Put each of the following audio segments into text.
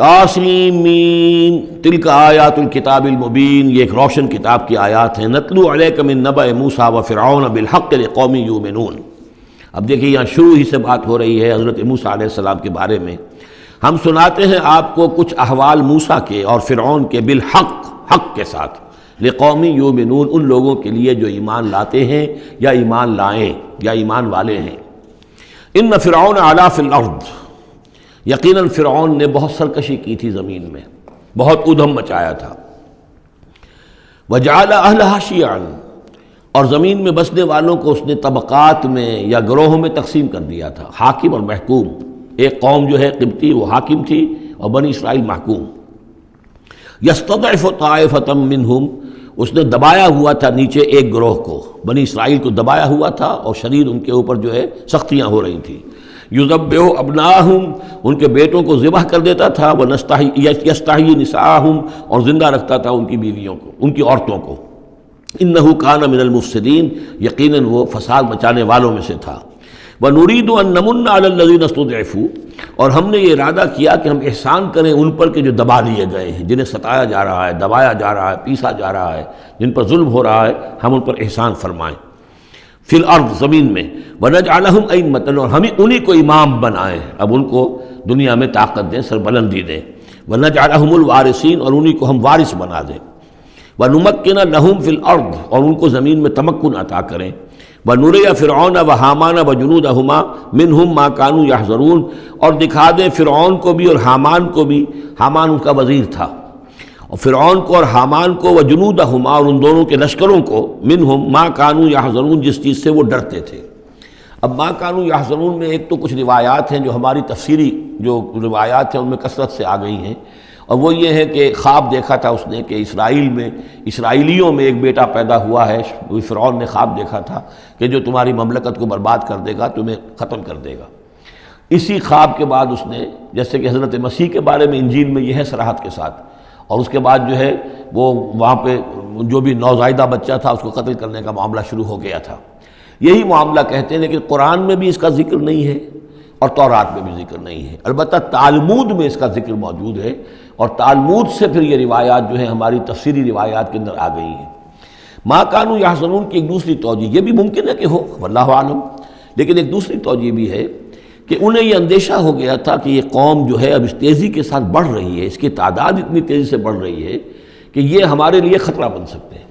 طاسیم میم تلک آیات الکتاب المبین، یہ ایک روشن کتاب کی آیات ہیں. نتلو علیک من نبأ موسیٰ وفرعون بالحق لقوم یؤمنون. اب دیکھیے یہاں شروع ہی سے بات ہو رہی ہے حضرت موسیٰ علیہ السلام کے بارے میں. ہم سناتے ہیں آپ کو کچھ احوال موسیٰ کے اور فرعون کے بالحق، حق کے ساتھ، لقوم یؤمنون، ان لوگوں کے لیے جو ایمان لاتے ہیں یا ایمان لائیں یا ایمان والے ہیں. ان فرعون علا فی الارض، یقیناً فرعون نے بہت سرکشی کی تھی زمین میں، بہت ادھم مچایا تھا. وجعل اہلہا شیعا، اور زمین میں بسنے والوں کو اس نے طبقات میں یا گروہوں میں تقسیم کر دیا تھا، حاکم اور محکوم. ایک قوم جو ہے قبطی وہ حاکم تھی اور بنی اسرائیل محکوم. یستضعف طائفۃ منہم، اس نے دبایا ہوا تھا نیچے ایک گروہ کو، بنی اسرائیل کو دبایا ہوا تھا اور شدید ان کے اوپر جو ہے سختیاں ہو رہی تھیں. یذبح ابناہم، ان کے بیٹوں کو ذبح کر دیتا تھا. یستحیی نساءہم، اور زندہ رکھتا تھا ان کی بیویوں کو، ان کی عورتوں کو. انہ کان من المفسدین، یقیناً وہ فساد مچانے والوں میں سے تھا. وَنُرِيدُ أَن نَّمُنَّ عَلَى الَّذِينَ اسْتُضْعِفُوا، اور ہم نے یہ ارادہ کیا کہ ہم احسان کریں ان پر کہ جو دبا لیے گئے ہیں، جنہیں ستایا جا رہا ہے، دبایا جا رہا ہے، پیسا جا رہا ہے، جن پر ظلم ہو رہا ہے، ہم ان پر احسان فرمائیں. فی الارض، زمین میں. وَنَجْعَلَهُمْ أَئِمَّةً، اور ہم انہی کو امام بنائیں، اب ان کو دنیا میں طاقت دیں، سربلندی دیں. وَنَجْعَلَهُمُ الْوَارِثِينَ، اور انہی کو ہم وارث بنا دیں. وَنُمَكِّنَ لَهُمْ فِي الْأَرْضِ، اور ان کو زمین میں تمکن عطا کریں. وَنُرِيَ فِرْعَوْنَ وَحَامَانَ وَجُنُودَهُمَا مِنْهُمْ مَا كَانُوا يَحْذَرُونَ، اور دکھا دیں فرعون کو بھی اور حامان کو بھی، حامان ان کا وزیر تھا، اور فرعون کو اور حامان کو، وجنودہما، اور ان دونوں کے لشکروں کو، منہم ما کانوا یحذرون، جس چیز سے وہ ڈرتے تھے. اب ما کانوا یحذرون میں ایک تو کچھ روایات ہیں جو ہماری تفسیری جو روایات ہیں ان میں کثرت سے آ گئی ہیں، اور وہ یہ ہے کہ خواب دیکھا تھا اس نے کہ اسرائیل میں، اسرائیلیوں میں ایک بیٹا پیدا ہوا ہے. فرعون نے خواب دیکھا تھا کہ جو تمہاری مملکت کو برباد کر دے گا، تمہیں ختم کر دے گا. اسی خواب کے بعد اس نے، جیسے کہ حضرت مسیح کے بارے میں انجیل میں یہ ہے صراحت کے ساتھ، اور اس کے بعد جو ہے وہ وہاں پہ جو بھی نوزائیدہ بچہ تھا اس کو قتل کرنے کا معاملہ شروع ہو گیا تھا. یہی معاملہ کہتے ہیں، لیکن قرآن میں بھی اس کا ذکر نہیں ہے اور تورات میں بھی ذکر نہیں ہے. البتہ تالمود میں اس کا ذکر موجود ہے، اور تالمود سے پھر یہ روایات جو ہیں ہماری تفسیری روایات کے اندر آ گئی ہیں. ما کانوا یحزنون کی ایک دوسری توجہ یہ بھی ممکن ہے کہ ہو، واللہ عالم، لیکن ایک دوسری توجہ بھی ہے کہ انہیں یہ اندیشہ ہو گیا تھا کہ یہ قوم جو ہے اب اس تیزی کے ساتھ بڑھ رہی ہے، اس کی تعداد اتنی تیزی سے بڑھ رہی ہے کہ یہ ہمارے لیے خطرہ بن سکتے ہیں.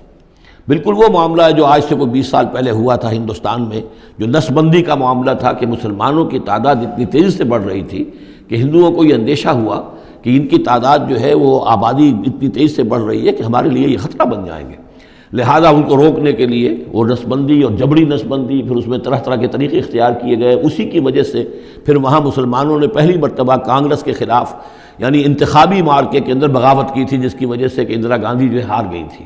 بالکل وہ معاملہ ہے جو آج سے کوئی 20 سال پہلے ہوا تھا ہندوستان میں، جو نسل بندی کا معاملہ تھا کہ مسلمانوں کی تعداد اتنی تیزی سے بڑھ رہی تھی کہ ہندوؤں کو یہ اندیشہ ہوا کہ ان کی تعداد جو ہے وہ آبادی اتنی تیزی سے بڑھ رہی ہے کہ ہمارے لیے یہ خطرہ بن جائیں گے. لہذا ان کو روکنے کے لیے وہ نسل بندی اور جبری نسل بندی، پھر اس میں طرح طرح کے طریقے اختیار کیے گئے. اسی کی وجہ سے پھر وہاں مسلمانوں نے پہلی مرتبہ کانگریس کے خلاف یعنی انتخابی مارکے کے اندر بغاوت کی تھی، جس کی وجہ سے کہ اندرا گاندھی جو ہے ہار گئی تھی.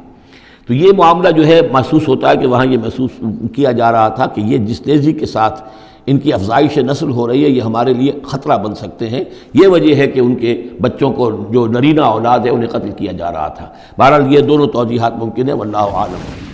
تو یہ معاملہ جو ہے محسوس ہوتا ہے کہ وہاں یہ محسوس کیا جا رہا تھا کہ یہ جس تیزی کے ساتھ ان کی افزائش نسل ہو رہی ہے یہ ہمارے لیے خطرہ بن سکتے ہیں. یہ وجہ ہے کہ ان کے بچوں کو جو نرینہ اولاد ہے انہیں قتل کیا جا رہا تھا. بہرحال یہ دونوں توجیحات ممکن ہیں، واللہ عالم.